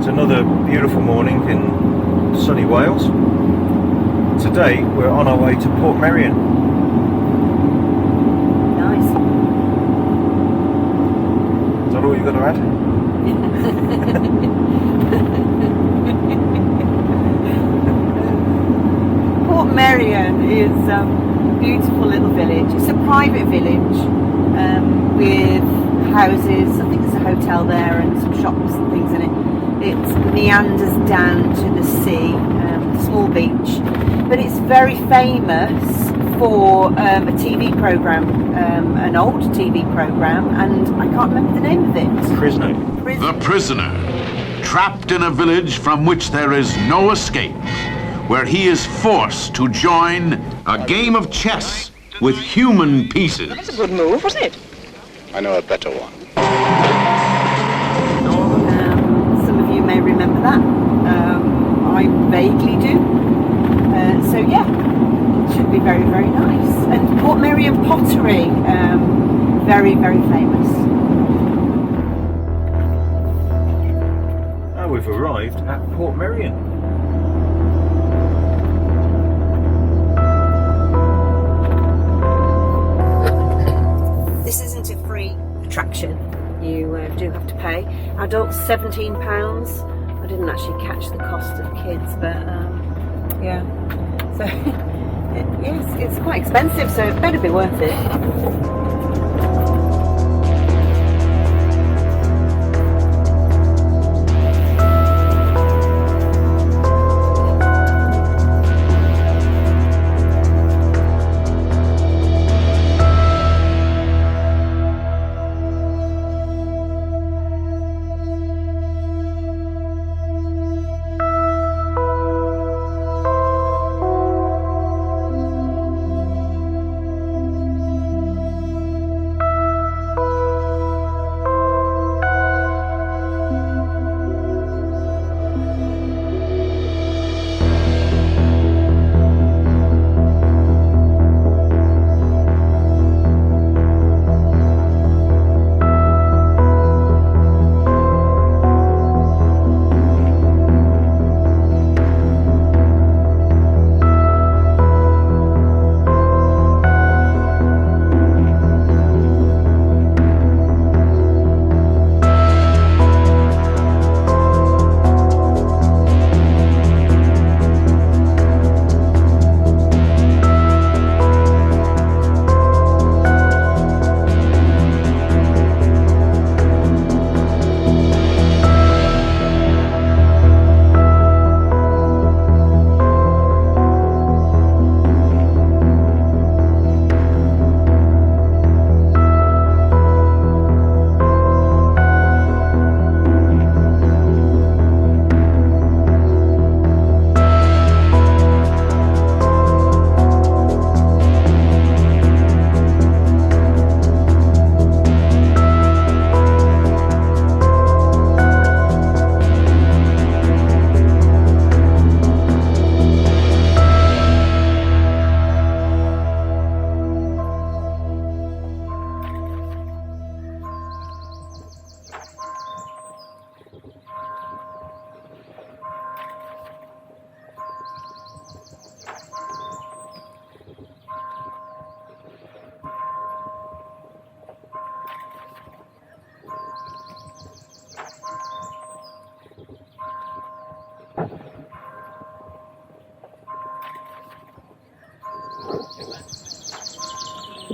It's another beautiful morning in sunny Wales. Today we're on our way to Portmeirion. Nice. Is that all you've got to add? Portmeirion is a beautiful little village. It's a private village with houses. I think there's a hotel there and some shops and things in it. It meanders down to the sea, small beach, but it's very famous for a TV programme, an old TV programme, and I can't remember the name of it. Prisoner. The Prisoner, trapped in a village from which there is no escape, where he is forced to join a game of chess with human pieces. That was a good move, wasn't it? I know a better one. Some of you may remember that. I vaguely do. So yeah, it should be very, very nice. And Portmeirion pottery, very, very famous. Now we've arrived at Portmeirion. This isn't a free attraction. You do have to pay. Adults £17. I didn't actually catch the cost of kids, but yeah. So yes, it's quite expensive, so it better be worth it.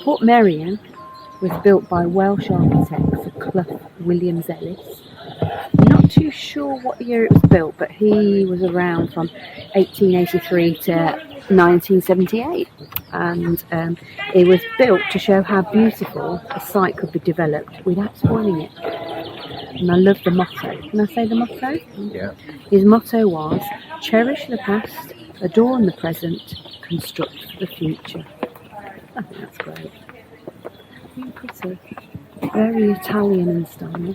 Portmeirion was built by Welsh architect Sir Clough Williams-Ellis. I'm not too sure what year it was built, but he was around from 1883 to 1978, and it was built to show how beautiful a site could be developed without spoiling it. And I love the motto. Can I say the motto? Yeah. His motto was, cherish the past, adorn the present, construct the future. Oh, that's great. Very pretty. Very Italian in style.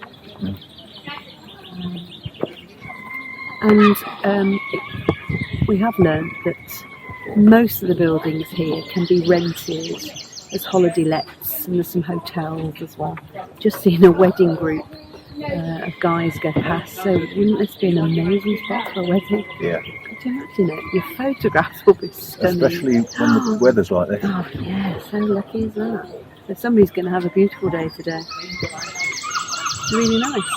And we have learned that most of the buildings here can be rented as holiday lets, and there's some hotels as well. Just seen a wedding group of guys go past. So wouldn't this be an amazing spot for a wedding? Yeah. Could you imagine it? Your photographs will be stunning. Especially when the weather's like this. Oh yeah, so lucky is that. So somebody's going to have a beautiful day today. Really nice.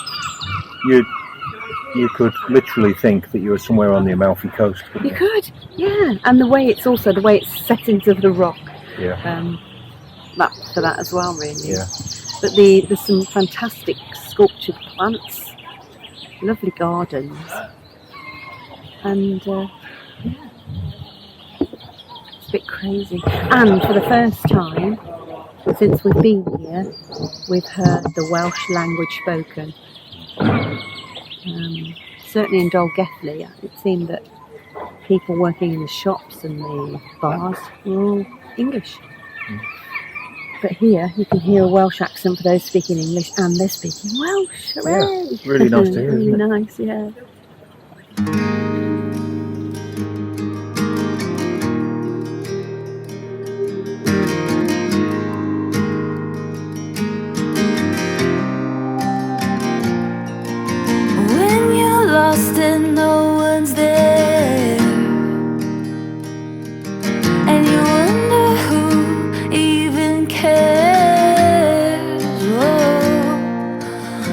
You could literally think that you were somewhere on the Amalfi Coast. You could, yeah. And the way it's set into the rock. Yeah. That's for that as well, really. Yeah. But there's some fantastic sculptured plants, lovely gardens, and yeah, it's a bit crazy. And for the first time since we've been here, we've heard the Welsh language spoken. Certainly in Dolgellau, it seemed that people working in the shops and the bars were all English. But here you can hear a Welsh accent for those speaking English, and they're speaking Welsh. Hooray! Yeah, really nice to hear. Really Isn't it? nice, yeah. When you're lost and no one's there, and you wonder who even cares. Oh,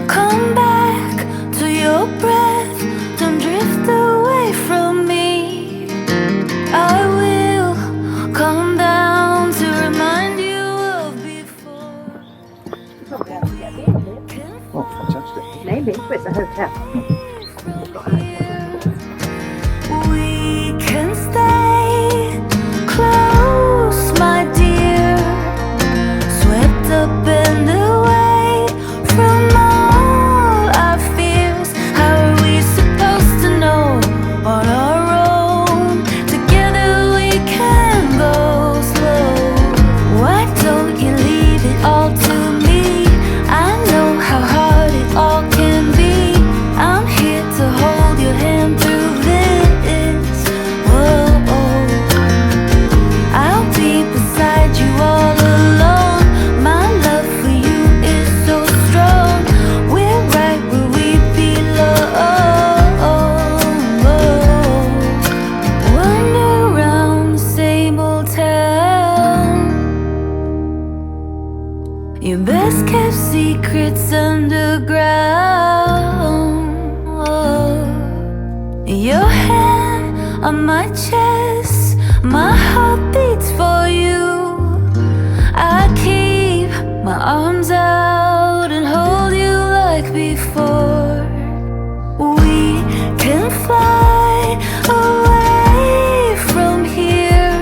come back to your breath, don't drift away from me. I will come down to remind you of before. Oh, fantastic. Maybe, but it's a hotel. We can stay close, my dear, swept up and away from all our fears. How are we supposed to know on our own? Together we can go slow. Why don't you leave it all to me? I know how hard it all can be. I'm here to hold your hand through this. Whoa, I'll be beside you all alone. My love for you is so strong. We're right where we belong. Wander around the same old town. Your best kept secrets underground. Your hand on my chest, my heart beats for you. I keep my arms out and hold you like before. We can fly away from here.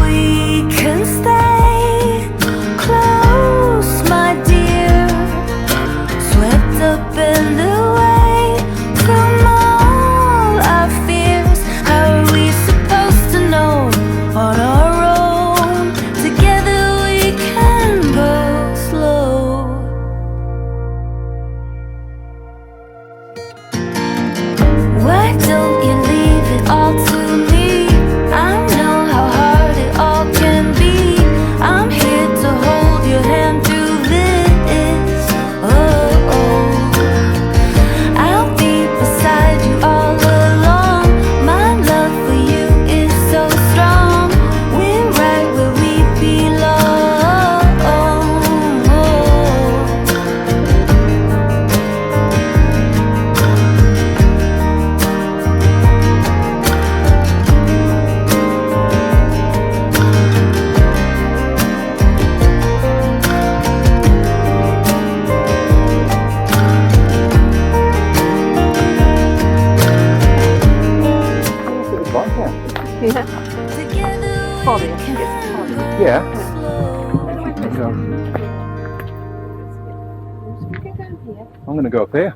We can stay close, my dear, swept up and away from all our fears. How are we supposed to know on our own? Together we can go slow. Why don't you leave it all to me? I know how hard it all can be. I'm here to hold your hand through this. I'll be beside you all along. My love for you is so strong. We're right where we belong. Yeah. Together we Folly, I think can it's folly. go Yeah. slow. I'm going to go up here.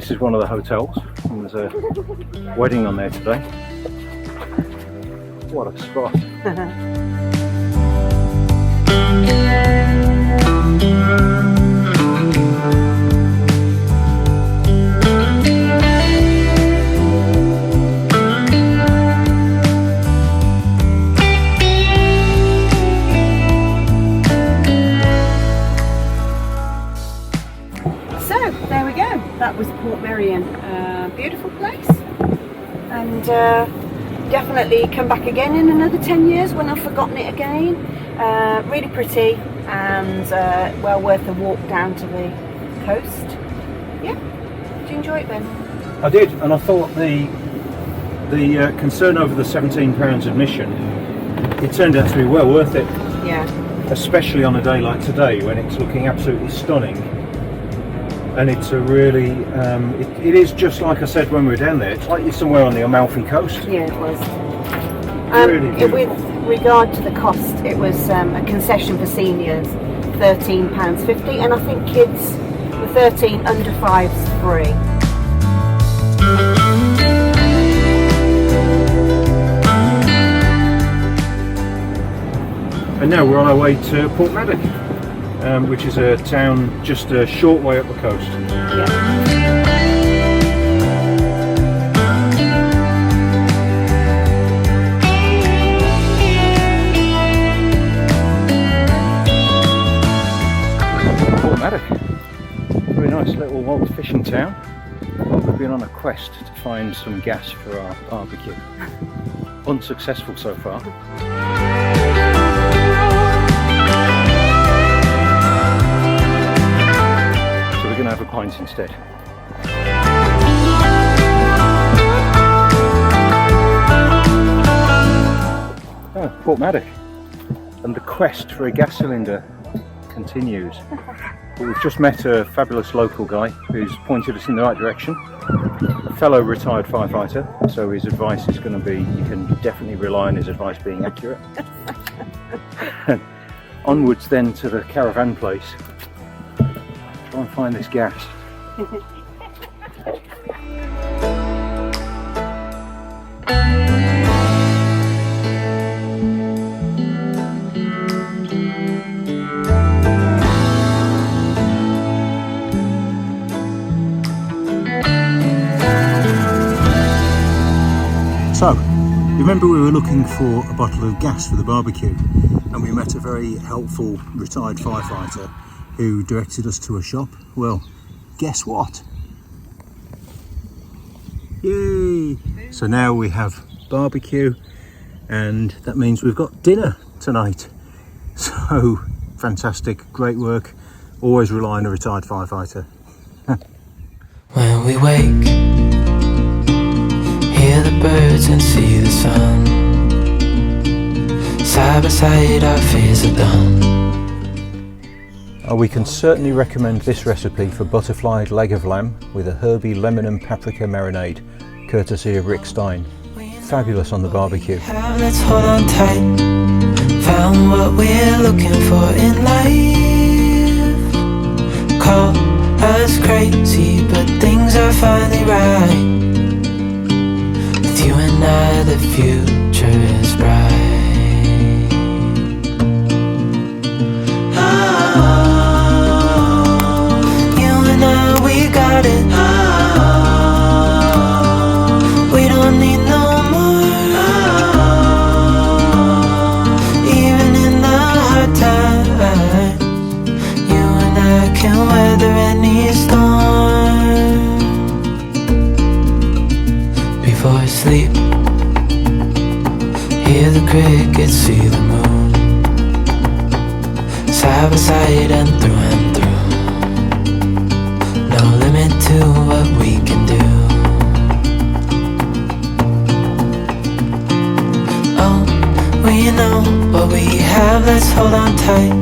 this is one of the hotels, and there's a wedding on there today. What a spot. There we go, that was Portmeirion. Beautiful place, and definitely come back again in another 10 years when I've forgotten it again. Really pretty, and well worth a walk down to the coast. Yeah, did you enjoy it, Ben? I did, and I thought the concern over the £17 admission, it turned out to be well worth it. Yeah. Especially on a day like today when it's looking absolutely stunning. And it's a really, it is just like I said when we were down there, it's like you're somewhere on the Amalfi Coast. Yeah, it was. Really with regard to the cost, it was a concession for seniors, £13.50, and I think kids were 13, under 5's free. And now we're on our way to Portmeirion. Which is a town just a short way up the coast. Yeah. Portmeirion, very nice little old fishing town. We've been on a quest to find some gas for our barbecue. Unsuccessful so far. We're going to have a pint instead. Oh, Portmeirion. And the quest for a gas cylinder continues. But we've just met a fabulous local guy who's pointed us in the right direction. A fellow retired firefighter, so his advice is going to be, you can definitely rely on his advice being accurate. Onwards then to the caravan place. Try and find this gas. So, remember we were looking for a bottle of gas for the barbecue, and we met a very helpful retired firefighter who directed us to a shop. Well, guess what? Yay! So now we have barbecue, and that means we've got dinner tonight. So fantastic, great work. Always rely on a retired firefighter. When we wake, hear the birds and see the sun. Side by side our fears are done. We can certainly recommend this recipe for butterflied leg of lamb with a herby lemon and paprika marinade, courtesy of Rick Stein. Fabulous on the barbecue. Let's hold on tight. Found what we're looking for in life. Call us crazy, but things are finally right. With you and I, the future is bright. Got it. We don't need no more. Even in the hard times, you and I can weather any storm. Before I sleep, hear the crickets, see the moon. Side by side and through and through. No limit to what we can do. Oh, we know what we have, let's hold on tight.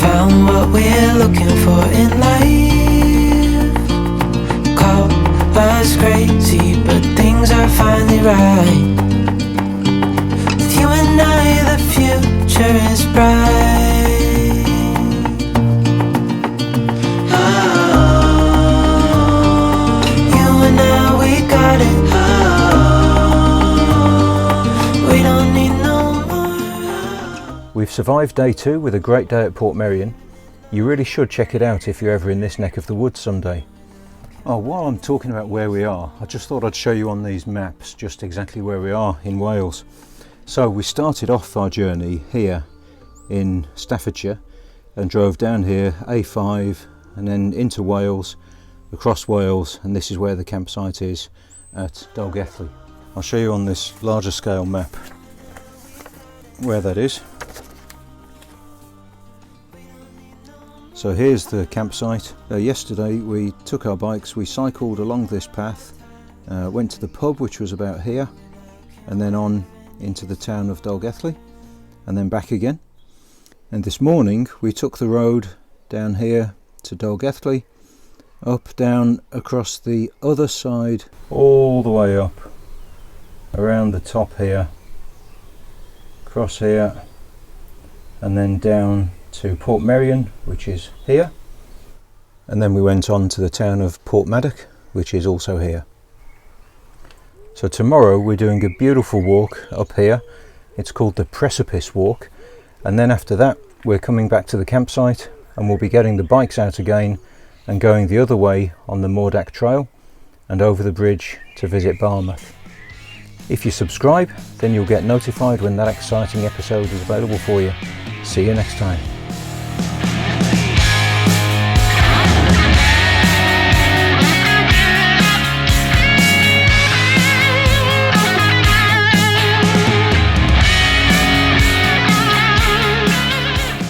Found what we're looking for in life. Call us crazy, but things are finally right. With you and I, the future is bright. We've survived day 2 with a great day at Portmeirion. You really should check it out if you're ever in this neck of the woods someday. Oh, while I'm talking about where we are, I just thought I'd show you on these maps just exactly where we are in Wales. So we started off our journey here in Staffordshire and drove down here A5 and then into Wales, across Wales, and this is where the campsite is at Dolgellau. I'll show you on this larger scale map where that is. So here's the campsite. Yesterday we took our bikes, we cycled along this path, went to the pub which was about here, and then on into the town of Dolgellau and then back again. And this morning we took the road down here to Dolgellau, up, down, across the other side, all the way up, around the top here, across here, and then down to Portmeirion, which is here, and then we went on to the town of Portmeirion, which is also here. So tomorrow we're doing a beautiful walk up here. It's called the Precipice Walk, and then after that we're coming back to the campsite and we'll be getting the bikes out again and going the other way on the Mordack Trail and over the bridge to visit Barmouth. If you subscribe, then you'll get notified when that exciting episode is available for you. See you next time.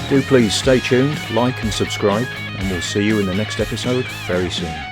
Do please stay tuned, like and subscribe, and we'll see you in the next episode very soon.